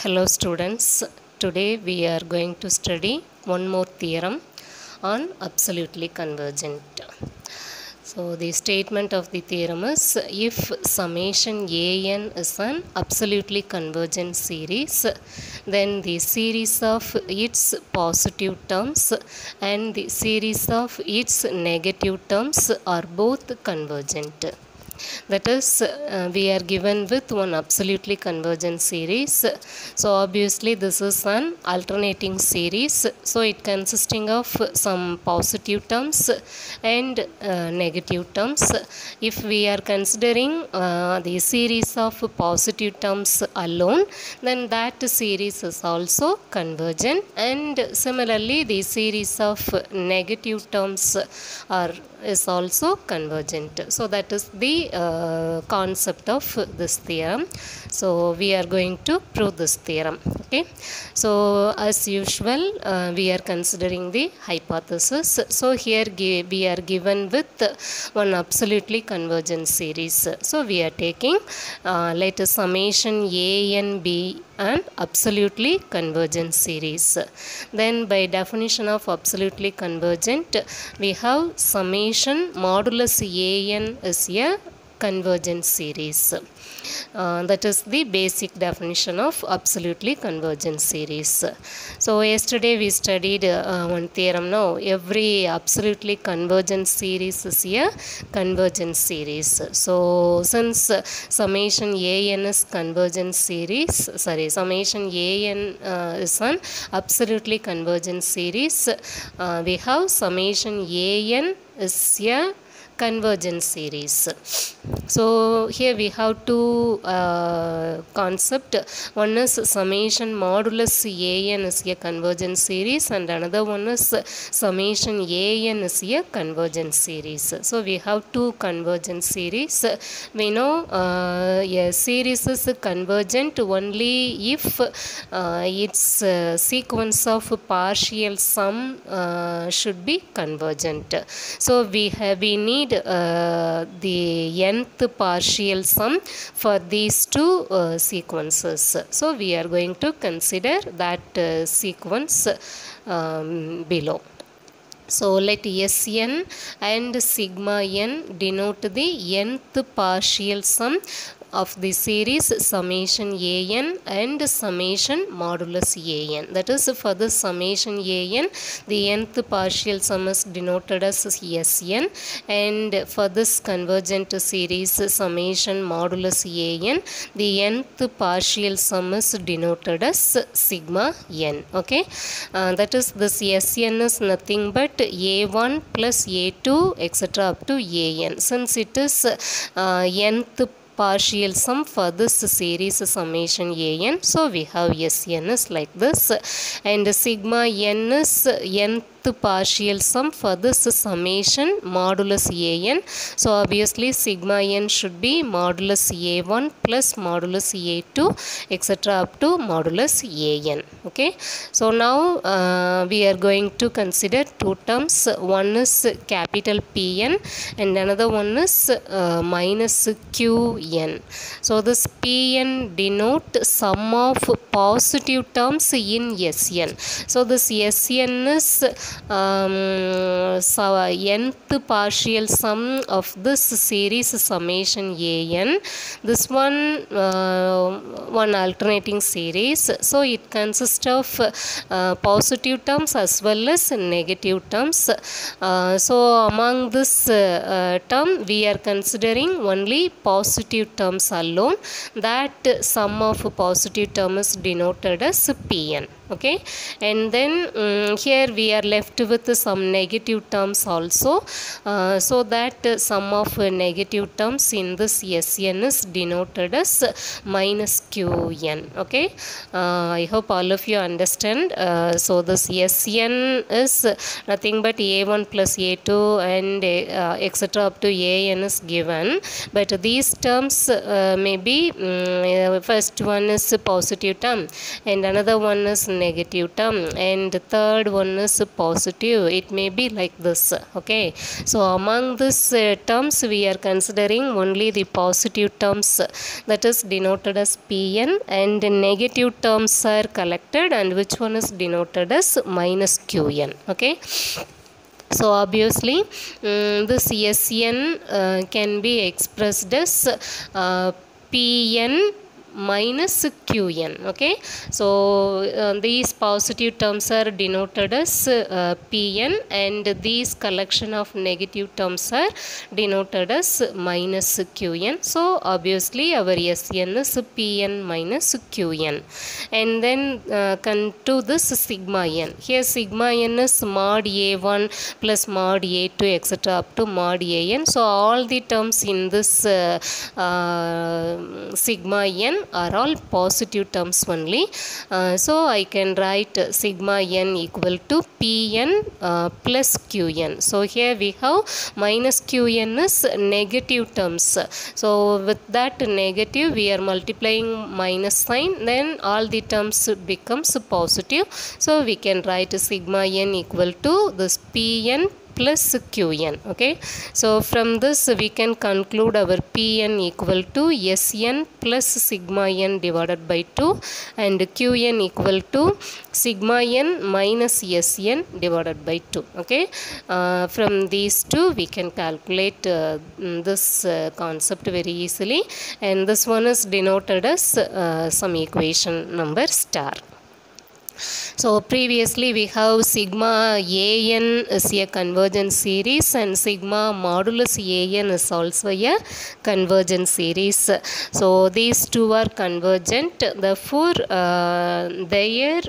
Hello students, today we are going to study one more theorem on absolutely convergent. So the statement of the theorem is, if summation an is an absolutely convergent series, then the series of its positive terms and the series of its negative terms are both convergent. That is, we are given with one absolutely convergent series. So obviously this is an alternating series, so it consisting of some positive terms and negative terms. If we are considering the series of positive terms alone, then that series is also convergent, and similarly the series of negative terms is also convergent. So that is the concept of this theorem. So we are going to prove this theorem. Okay, so as usual we are considering the hypothesis. So here we are given with one absolutely convergent series. So we are taking let us summation a and b and absolutely convergent series. Then by definition of absolutely convergent, we have summation modulus an is a convergent series. That is the basic definition of absolutely convergent series. So yesterday we studied one theorem. Now every absolutely convergent series is a convergent series. So since summation an is convergent series, summation an is an absolutely convergent series, we have summation an is a convergent series. So here we have two concept. One is summation modulus an is a convergent series, and another one is summation an is a convergent series. So we have two convergent series. We know a series is convergent only if its sequence of partial sum should be convergent. So we need the nth partial sum for these two sequences. So we are going to consider that sequence below. So let Sn and sigma n denote the nth partial sum of the series summation an and summation modulus an. That is, for the summation an, the nth partial sum is denoted as Sn, and for this convergent series summation modulus an, the nth partial sum is denoted as sigma n. Okay, that is, this Sn is nothing but a1 plus a2 etc. up to an. Since it is nth partial sum for this series summation an, so we have Sn is like this, and sigma n is nth partial sum for this summation modulus an. So obviously sigma n should be modulus a1 plus modulus a2 etc. up to modulus an. Okay, so now we are going to consider two terms. One is capital Pn and another one is minus Qn. So this Pn denote sum of positive terms in Sn. So this Sn is nth partial sum of this series summation an. This one alternating series, so it consists of positive terms as well as negative terms. So among this term we are considering only positive terms alone. That sum of positive term is denoted as Pn. Okay, and then here we are left with some negative terms also, so that sum of negative terms in this Sn is denoted as minus Qn. Okay, I hope all of you understand. So this Sn is nothing but a1 plus a2 and etc. up to an is given, but these terms may be first one is positive term and another one is negative term and third one is positive, it may be like this. Okay, so among these terms we are considering only the positive terms, that is denoted as Pn, and negative terms are collected and which one is denoted as minus Qn. Okay, so obviously this Sn can be expressed as Pn minus Qn. Okay, so these positive terms are denoted as Pn and these collection of negative terms are denoted as minus Qn. So obviously our Sn is Pn minus Qn. And then come to this sigma n. Here sigma n is mod a1 plus mod a2 etc. up to mod an. So all the terms in this sigma n are all positive terms only. So I can write sigma n equal to Pn plus Qn. So here we have minus Qn is negative terms. So with that negative we are multiplying minus sign, then all the terms becomes positive. So we can write sigma n equal to this Pn plus Qn. Okay, so from this we can conclude our Pn equal to Sn plus sigma n divided by 2 and Qn equal to sigma n minus Sn divided by 2. Okay, from these two we can calculate this concept very easily, and this one is denoted as some equation number star. So previously we have sigma an is a convergent series and sigma modulus an is also a convergent series. So these two are convergent, therefore their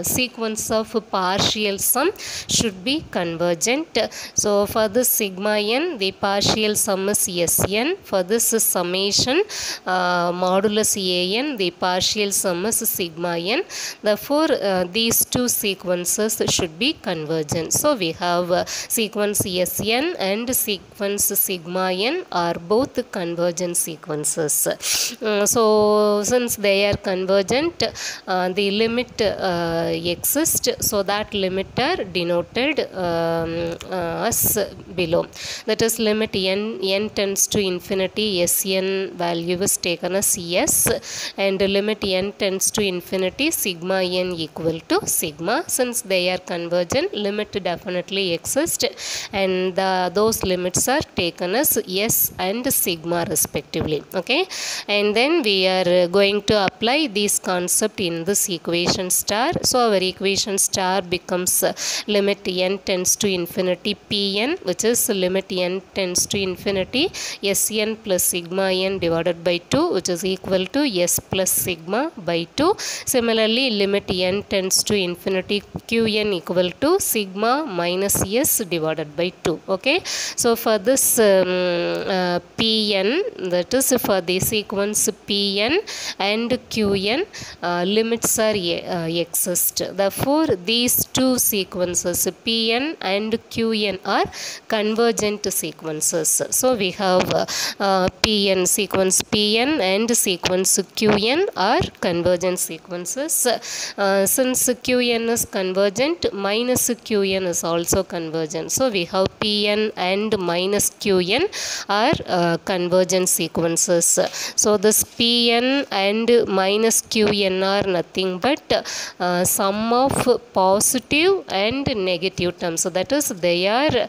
sequence of partial sum should be convergent. So for this sigma n the partial sum is Sn, for this summation modulus an the partial sum is sigma n, therefore these two sequences should be convergent. So we have sequence Sn and sequence sigma n are both convergent sequences. So since they are convergent, the limit exists, so that limit are denoted as below. That is limit n tends to infinity, Sn value is taken as S, and limit n tends to infinity, sigma n equal to sigma. Since they are convergent, limit definitely exists, and those limits are taken as S and sigma respectively. Okay, and then we are going to apply this concept in this equation star. So our equation star becomes limit n tends to infinity Pn, which is limit n tends to infinity Sn plus sigma n divided by 2, which is equal to S plus sigma by 2. Similarly limit n tends to infinity Qn equal to sigma minus S divided by 2. Okay, so for this Pn, that is for the sequence Pn and Qn, limits are exist. Therefore these two sequences Pn and Qn are convergent sequences. So we have Pn, sequence Pn and sequence Qn are convergent sequences. Since Qn is convergent, minus Qn is also convergent. So we have Pn and minus Qn are convergent sequences. So this Pn and minus Qn are nothing but sum of positive and negative terms. So that is they are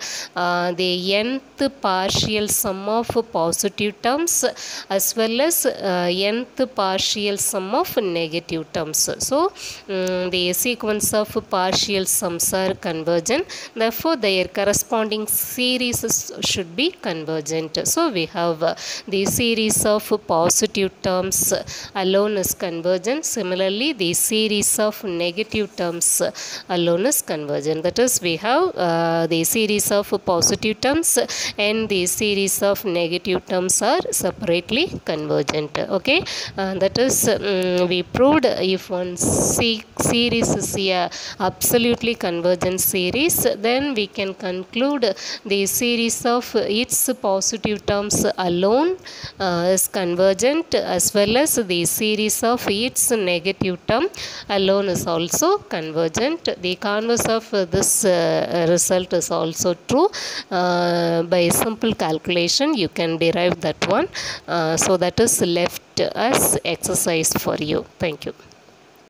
the nth partial sum of positive terms as well as nth partial sum of negative terms. So the sequence of partial sums are convergent, therefore their corresponding series should be convergent. So we have the series of positive terms alone is convergent. Similarly the series of negative terms alone is convergent. That is we have the series of positive terms and the series of negative terms are separately convergent. Okay, that is we proved if one series is a absolutely convergent series, then we can conclude the series of its positive terms alone is convergent, as well as the series of its negative term alone is also convergent. The converse of this result is also true. By simple calculation you can derive that one. So that is left as exercise for you. Thank you.